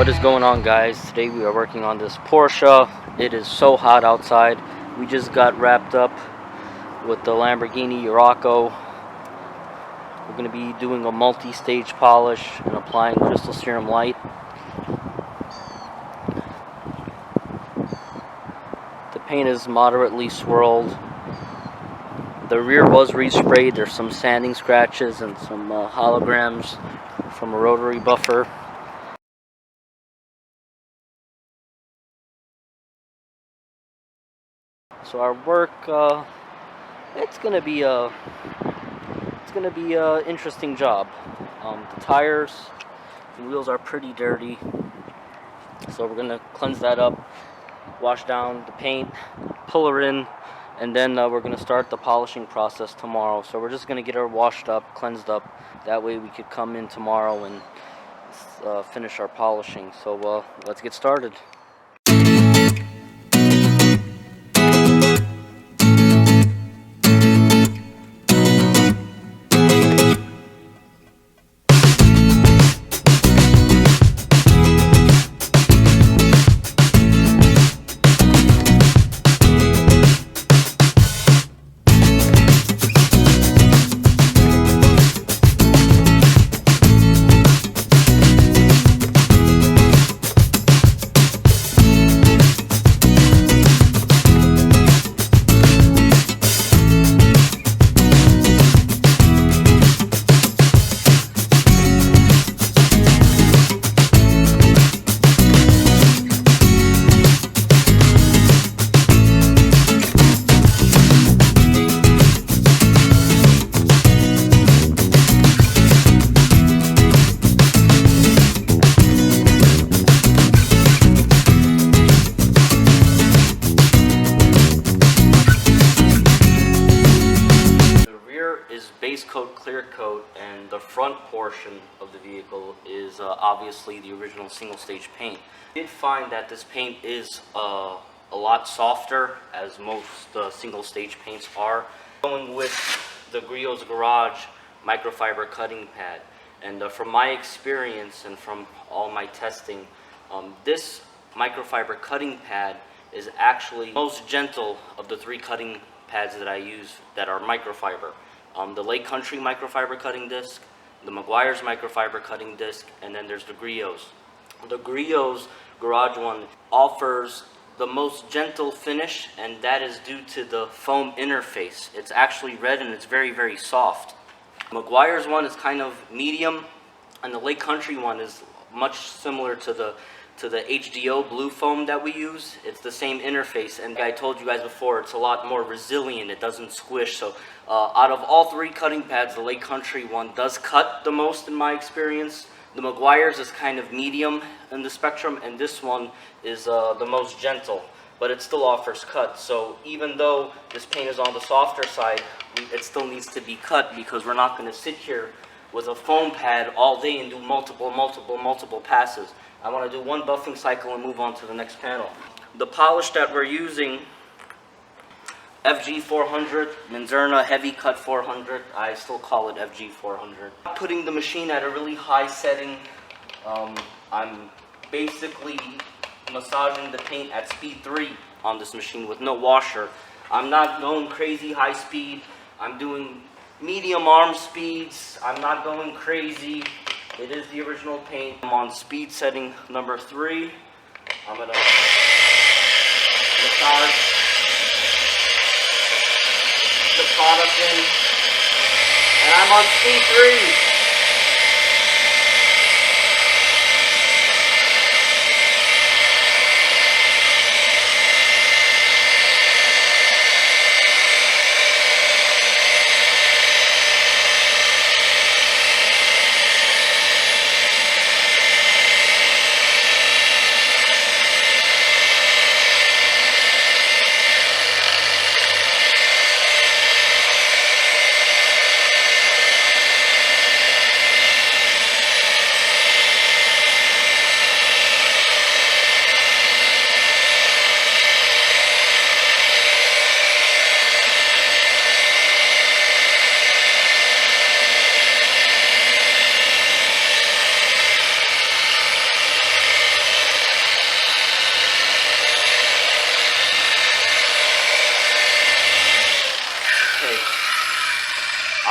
What is going on, guys? Today we are working on this Porsche. It is so hot outside. We just got wrapped up with the Lamborghini Urraco. We're going to be doing a multi-stage polish and applying Crystal Serum Light. The paint is moderately swirled. The rear was resprayed. There's some sanding scratches and some holograms from a rotary buffer. So our work, it's gonna be a interesting job. The tires and wheels are pretty dirty, so we're gonna cleanse that up, wash down the paint, pull her in, and then we're gonna start the polishing process tomorrow. So we're just gonna get her washed up, cleansed up. That way we could come in tomorrow and finish our polishing. So let's get started. Base coat, clear coat, and the front portion of the vehicle is obviously the original single stage paint. I did find that this paint is a lot softer, as most single stage paints are. Going with the Griot's Garage microfiber cutting pad, and from my experience and from all my testing, this microfiber cutting pad is actually the most gentle of the three cutting pads that I use that are microfiber. The Lake Country microfiber cutting disc, the Meguiar's microfiber cutting disc, and then there's the Griot's. The Griot's Garage one offers the most gentle finish, and that is due to the foam interface. It's actually red and it's very, very soft. Meguiar's one is kind of medium, and the Lake Country one is much similar to the HDO blue foam that we use. It's the same interface, and I told you guys before, it's a lot more resilient. It doesn't squish. So out of all three cutting pads, the Lake Country one does cut the most in my experience. The Meguiar's is kind of medium in the spectrum, and this one is the most gentle, but it still offers cut. So even though this paint is on the softer side, it still needs to be cut, because we're not going to sit here with a foam pad all day and do multiple passes. I want to do one buffing cycle and move on to the next panel. The polish that we're using, FG400, Minzerna Heavy Cut 400. I still call it FG400. Putting the machine at a really high setting. I'm basically massaging the paint at speed 3 on this machine with no washer. I'm not going crazy high speed. I'm doing medium arm speeds. I'm not going crazy. It is the original paint. I'm on speed setting number 3. I'm gonna massage the product in, and I'm on speed 3.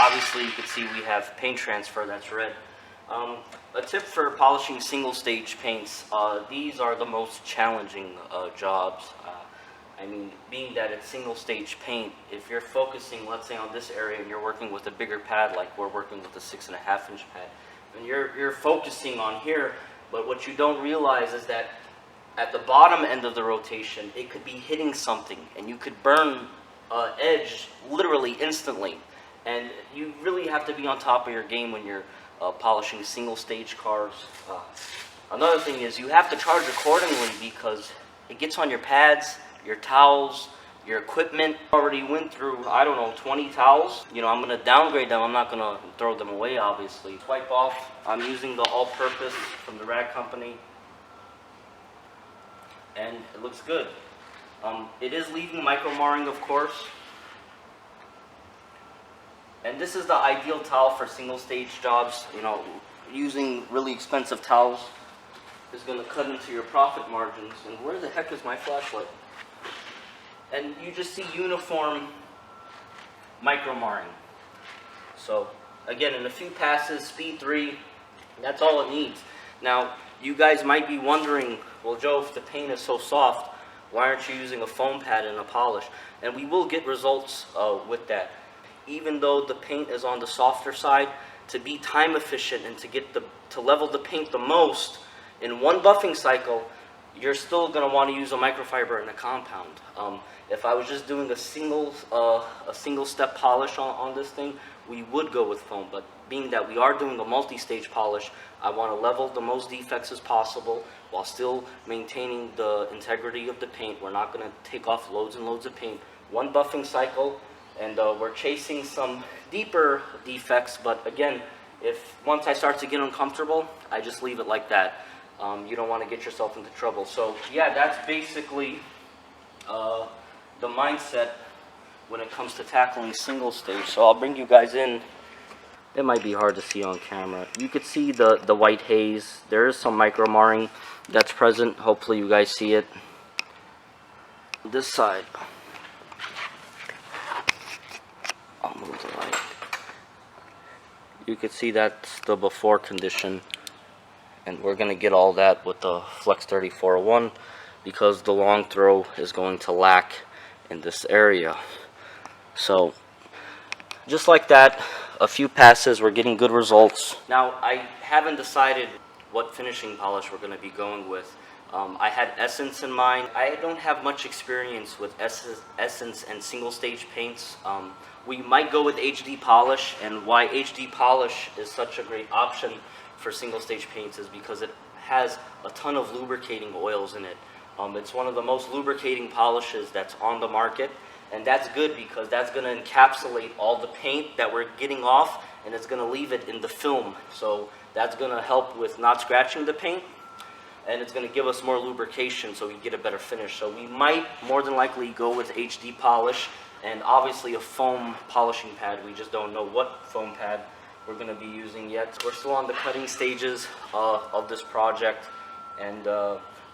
obviously you can see we have paint transfer that's red. A tip for polishing single stage paints, these are the most challenging jobs. I mean, being that it's single stage paint, if you're focusing, let's say, on this area and you're working with a bigger pad, like we're working with a 6.5 inch pad, and you're focusing on here, but what you don't realize is that at the bottom end of the rotation, it could be hitting something, and you could burn edge literally instantly. And you really have to be on top of your game when you're polishing single stage cars. Another thing is you have to charge accordingly because it gets on your pads, your towels, your equipment. Already went through, I don't know, 20 towels. You know, I'm going to downgrade them. I'm not going to throw them away, obviously. Wipe off. I'm using the all-purpose from the Rag Company. And it looks good. It is leaving micro marring, of course. And this is the ideal towel for single stage jobs. You know, using really expensive towels is going to cut into your profit margins. And where the heck is my flashlight? And you just see uniform micro marring. So again, in a few passes, speed 3, that's all it needs. Now, you guys might be wondering, well, Joe, if the paint is so soft, why aren't you using a foam pad in a polish? And we will get results with that. Even though the paint is on the softer side, to be time efficient and to level the paint the most in one buffing cycle, you're still going to want to use a microfiber and a compound. If I was just doing a single step polish on this thing, we would go with foam. But being that we are doing a multi-stage polish, I want to level the most defects as possible while still maintaining the integrity of the paint. We're not going to take off loads and loads of paint. One buffing cycle, and we're chasing some deeper defects. But again, once I start to get uncomfortable, I just leave it like that. You don't want to get yourself into trouble. So yeah, that's basically the mindset when it comes to tackling single stage. So I'll bring you guys in. It might be hard to see on camera. You could see the white haze. There is some micro marring that's present. Hopefully you guys see it. This side. I'll move the light. You could see that's the before condition. And we're going to get all that with the Flex 3401 because the long throw is going to lack in this area. So just like that, a few passes, we're getting good results. Now, I haven't decided what finishing polish we're going to be going with. I had Essence in mind. I don't have much experience with Essence and single stage paints. We might go with HD polish, and why HD polish is such a great option for single stage paints is because it has a ton of lubricating oils in it. It's one of the most lubricating polishes that's on the market, and that's good because that's going to encapsulate all the paint that we're getting off, and it's going to leave it in the film. So that's going to help with not scratching the paint, and it's going to give us more lubrication so we get a better finish. So we might more than likely go with HD polish and obviously a foam polishing pad. We just don't know what foam pad we're going to be using yet. We're still on the cutting stages of this project, and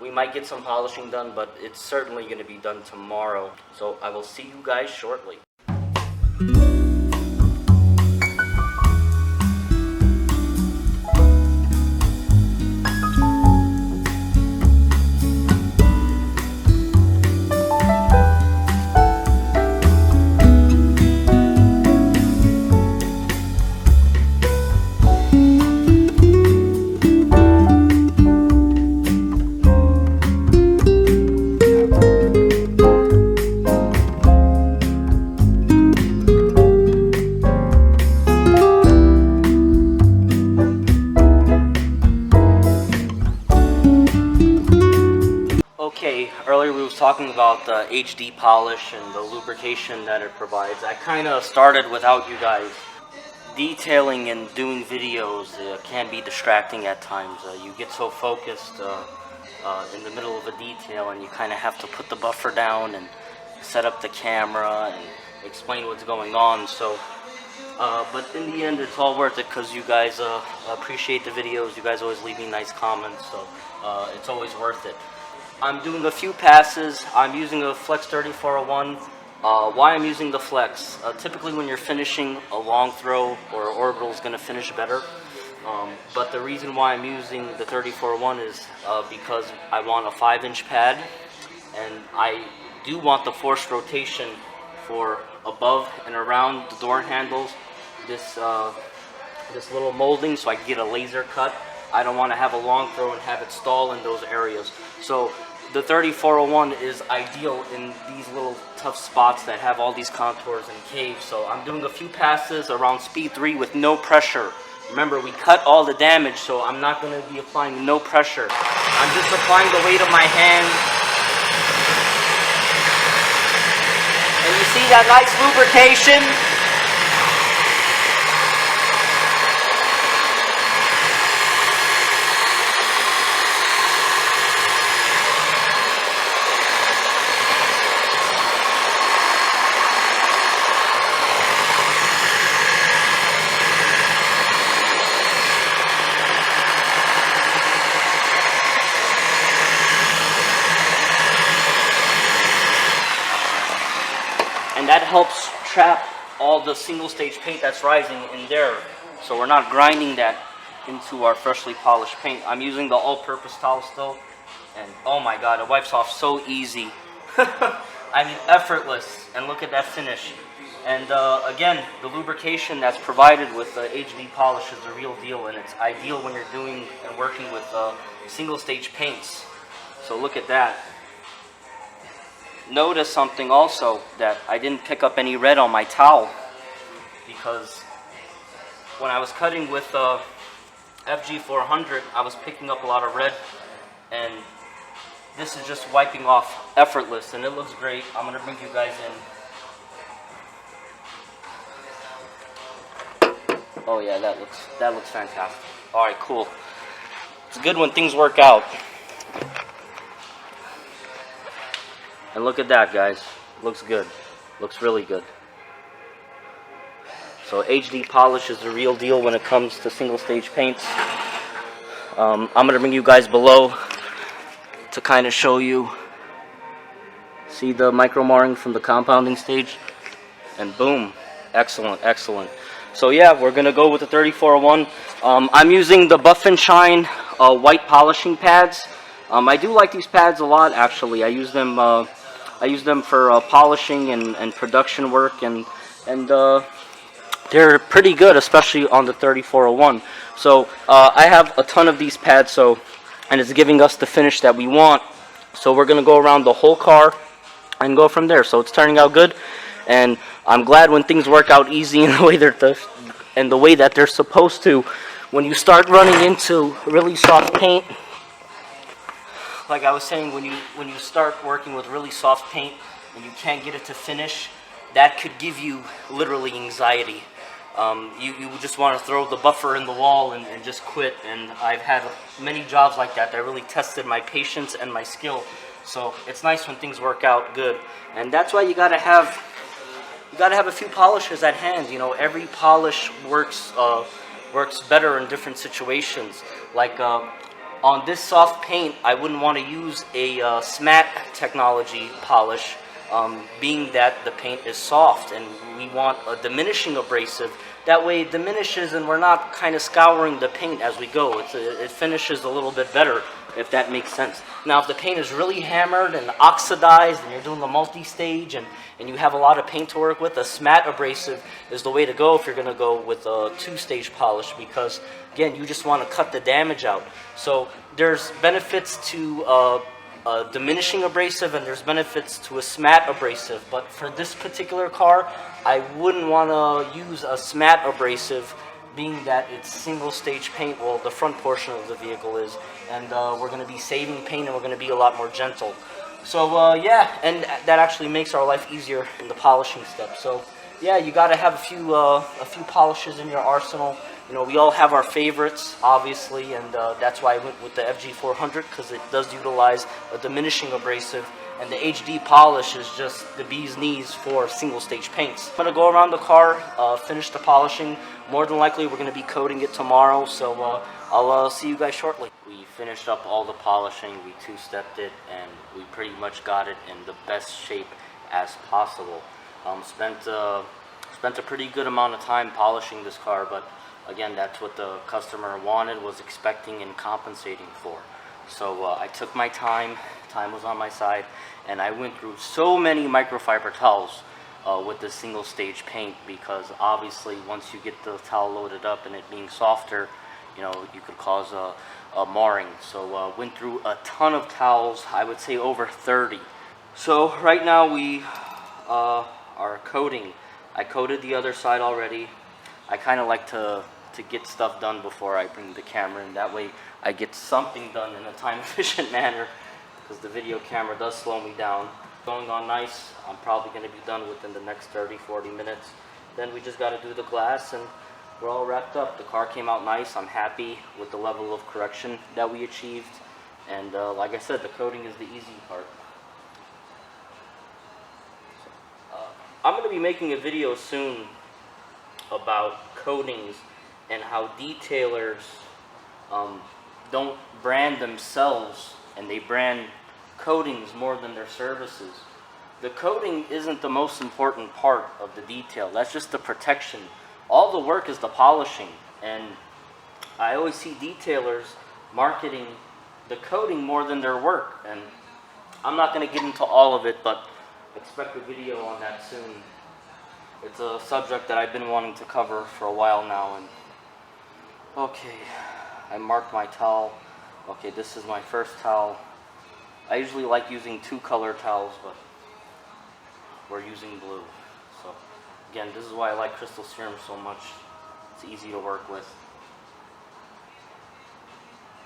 we might get some polishing done, but it's certainly going to be done tomorrow. So I will see you guys shortly. Okay, earlier we was talking about the HD polish and the lubrication that it provides. I kind of started without you guys. Detailing and doing videos can be distracting at times. You get so focused in the middle of a detail, and you kind of have to put the buffer down and set up the camera and explain what's going on. So, but in the end, it's all worth it because you guys appreciate the videos. You guys always leave me nice comments, so it's always worth it. I'm doing a few passes. I'm using a Flex 3401 Why I'm using the Flex. Typically when you're finishing a long throw or orbital is going to finish better. But the reason why I'm using the 34-1 is because I want a 5-inch pad, and I do want the forced rotation for above and around the door handles. This little molding, so I can get a laser cut. I don't want to have a long throw and have it stall in those areas. So the 3401 is ideal in these little tough spots that have all these contours and caves. So I'm doing a few passes around speed 3 with no pressure. Remember, we cut all the damage, so I'm not going to be applying no pressure. I'm just applying the weight of my hand. And you see that nice lubrication? And that helps trap all the single stage paint that's rising in there. So we're not grinding that into our freshly polished paint. I'm using the all-purpose towel still. And oh my God, it wipes off so easy. I mean, effortless. And look at that finish. And again, the lubrication that's provided with HD polish is the real deal. And it's ideal when you're doing and working with single stage paints. So look at that. Notice something also, that I didn't pick up any red on my towel, because when I was cutting with FG400 I was picking up a lot of red, and this is just wiping off effortless, and it looks great. I'm gonna bring you guys in. Oh yeah, that looks fantastic. All right, cool. It's good when things work out. And look at that, guys. Looks good. Looks really good. So HD polish is the real deal when it comes to single stage paints. I'm going to bring you guys below to kind of show you. See the micro marring from the compounding stage? And boom. Excellent, excellent. So yeah, we're going to go with the 3401. I'm using the Buff and Shine white polishing pads. I do like these pads a lot, actually. I use them for polishing and production work, and they're pretty good, especially on the 3401. So I have a ton of these pads, and it's giving us the finish that we want. So we're gonna go around the whole car and go from there. So it's turning out good, and I'm glad when things work out easy in the way that they're supposed to. When you start running into really soft paint, like I was saying, when you start working with really soft paint and you can't get it to finish, that could give you literally anxiety. You just want to throw the buffer in the wall and just quit. And I've had many jobs like that really tested my patience and my skill. So it's nice when things work out good, and that's why you gotta have a few polishes at hand. You know, every polish works better in different situations. Like on this soft paint, I wouldn't want to use a SMAT technology polish, being that the paint is soft, and we want a diminishing abrasive. That way it diminishes and we're not kind of scouring the paint as we go. It finishes a little bit better, if that makes sense. Now, if the paint is really hammered and oxidized and you're doing a multi-stage and you have a lot of paint to work with, a SMAT abrasive is the way to go if you're going to go with a 2-stage polish, because, again, you just want to cut the damage out. So there's benefits to a diminishing abrasive, and there's benefits to a SMAT abrasive. But for this particular car, I wouldn't want to use a SMAT abrasive, being that it's single stage paint. Well, the front portion of the vehicle is, and we're going to be saving paint, and we're going to be a lot more gentle. So yeah, and that actually makes our life easier in the polishing step. So yeah, you got to have a few polishes in your arsenal. You know, we all have our favorites, obviously, and that's why I went with the FG400, because it does utilize a diminishing abrasive, and the HD polish is just the bee's knees for single-stage paints. I'm going to go around the car, finish the polishing. More than likely, we're going to be coating it tomorrow, so I'll see you guys shortly. We finished up all the polishing, we two-stepped it, and we pretty much got it in the best shape as possible. Spent a pretty good amount of time polishing this car, but again, that's what the customer wanted, was expecting and compensating for. So I took my time was on my side, and I went through so many microfiber towels with the single stage paint, because obviously once you get the towel loaded up and it being softer, you know, you could cause a marring. So went through a ton of towels, I would say over 30. So right now we are coating. I coated the other side already. I kind of like to get stuff done before I bring the camera in. That way I get something done in a time efficient manner, because the video camera does slow me down. Going on nice. I'm probably going to be done within the next 30-40 minutes. Then we just got to do the glass and we're all wrapped up. The car came out nice. I'm happy with the level of correction that we achieved. And like I said, the coating is the easy part. I'm going to be making a video soon about coatings and how detailers don't brand themselves, and they brand coatings more than their services. The coating isn't the most important part of the detail. That's just the protection. All the work is the polishing. And I always see detailers marketing the coating more than their work. And I'm not going to get into all of it, but expect a video on that soon. It's a subject that I've been wanting to cover for a while now. And okay, I marked my towel. Okay, this is my first towel. I usually like using 2-color towels, but we're using blue. So again, this is why I like Crystal Serum so much. It's easy to work with.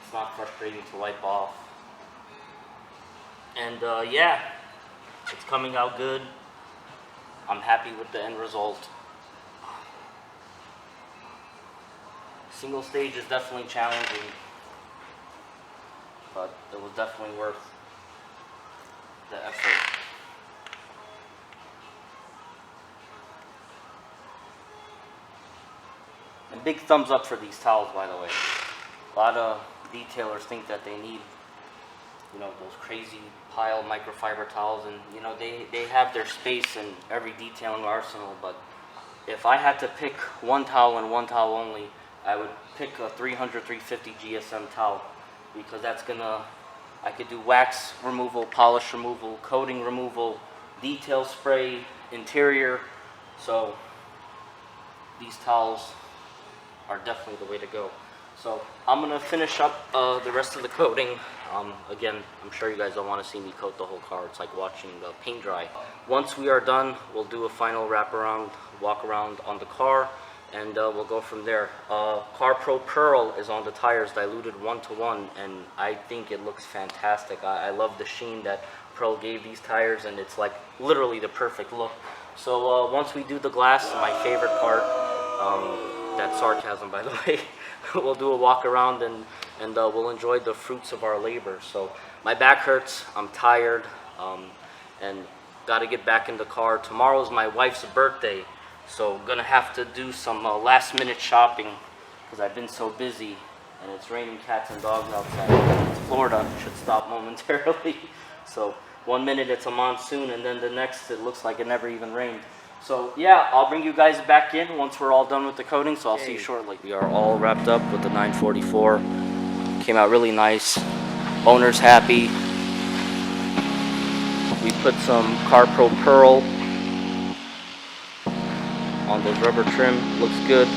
It's not frustrating to wipe off. And yeah, it's coming out good. I'm happy with the end result. Single stage is definitely challenging, but it was definitely worth the effort. And big thumbs up for these towels, by the way. A lot of detailers think that they need, you know, those crazy pile microfiber towels, and you know, they have their space in every detailing arsenal, but if I had to pick one towel and one towel only, I would pick a 300-350 GSM towel, because that's gonna, I could do wax removal, polish removal, coating removal, detail spray, interior. So these towels are definitely the way to go. So I'm gonna finish up the rest of the coating. Again, I'm sure you guys don't want to see me coat the whole car. It's like watching the paint dry. Once we are done, we'll do a final wraparound, walk around on the car, and we'll go from there. CarPro Pearl is on the tires, diluted 1:1, and I think it looks fantastic. I love the sheen that Pearl gave these tires, and it's like literally the perfect look. So once we do the glass, my favorite part, that's sarcasm by the way, we'll do a walk around and we'll enjoy the fruits of our labor. So my back hurts, I'm tired, and got to get back in the car. Tomorrow's my wife's birthday, so gonna have to do some last minute shopping, because I've been so busy, and it's raining cats and dogs outside. It's Florida, it should stop momentarily. So 1 minute it's a monsoon, and then the next it looks like it never even rained. So yeah, I'll bring you guys back in once we're all done with the coating, so I'll see you shortly. We are all wrapped up with the 944. Came out really nice. Owner's happy. We put some CarPro Pearl on the rubber trim. Looks good.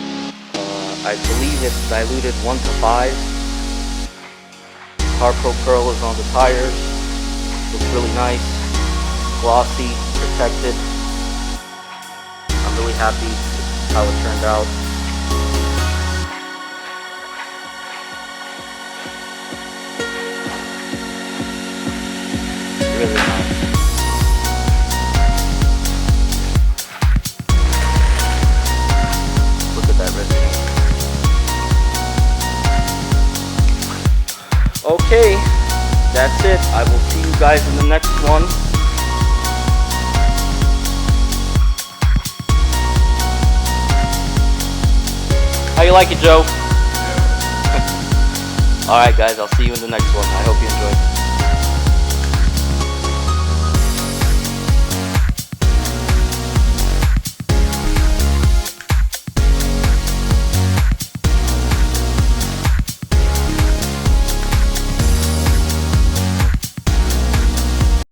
I believe it's diluted 1:5. CarPro Pearl is on the tires. Looks really nice. Glossy, protected. I'm really happy how it turned out. Really nice. Look at that red paint. Okay, that's it. I will see you guys in the next one. How you like it, Joe? Alright guys, I'll see you in the next one. I hope you enjoyed.